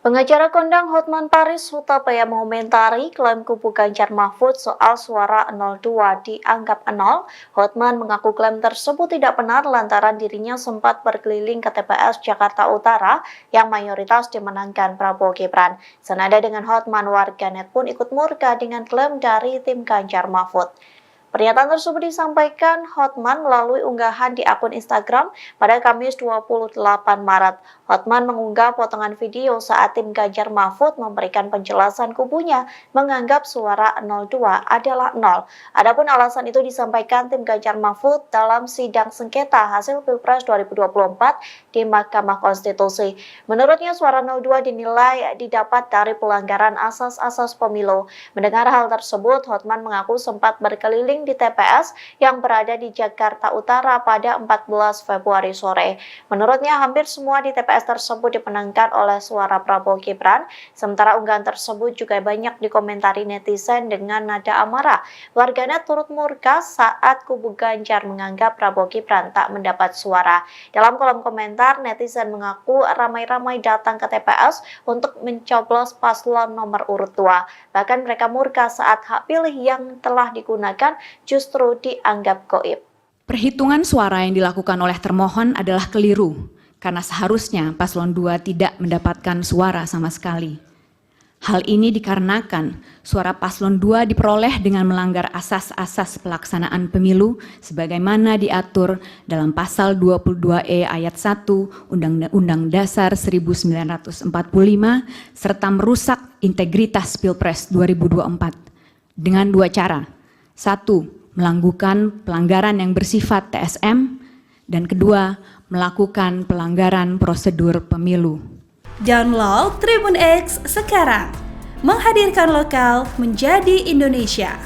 Pengacara kondang Hotman Paris Hutapea mengomentari klaim kubu Ganjar Mahfud soal suara 02 dianggap nol. Hotman mengaku klaim tersebut tidak benar lantaran dirinya sempat berkeliling ke TPS Jakarta Utara yang mayoritas dimenangkan Prabowo Gibran. Senada dengan Hotman, warganet pun ikut murka dengan klaim dari tim Ganjar Mahfud. Pernyataan tersebut disampaikan Hotman melalui unggahan di akun Instagram pada Kamis 28 Maret. Hotman mengunggah potongan video saat tim Ganjar Mahfud memberikan penjelasan kubunya menganggap suara 02 adalah nol. Adapun alasan itu disampaikan tim Ganjar Mahfud dalam sidang sengketa hasil Pilpres 2024 di Mahkamah Konstitusi. Menurutnya suara 02 dinilai didapat dari pelanggaran asas-asas pemilu. Mendengar hal tersebut, Hotman mengaku sempat berkeliling di TPS yang berada di Jakarta Utara pada 14 Februari sore. Menurutnya hampir semua di TPS tersebut dimenangkan oleh suara Prabowo Gibran, sementara unggahan tersebut juga banyak dikomentari netizen dengan nada amarah. Warganet turut murka saat kubu Ganjar menganggap Prabowo Gibran tak mendapat suara. Dalam kolom komentar, netizen mengaku ramai-ramai datang ke TPS untuk mencoblos paslon nomor urut 2. Bahkan mereka murka saat hak pilih yang telah digunakan justru dianggap goib. Perhitungan suara yang dilakukan oleh termohon adalah keliru, karena seharusnya paslon 2 tidak mendapatkan suara sama sekali. Hal ini dikarenakan suara paslon 2 diperoleh dengan melanggar asas-asas pelaksanaan pemilu sebagaimana diatur dalam pasal 22E ayat 1 Undang-Undang Dasar 1945 serta merusak integritas Pilpres 2024 dengan dua cara. 1. Melakukan pelanggaran yang bersifat TSM, dan kedua, melakukan pelanggaran prosedur pemilu. Download Tribun X sekarang, menghadirkan lokal menjadi Indonesia.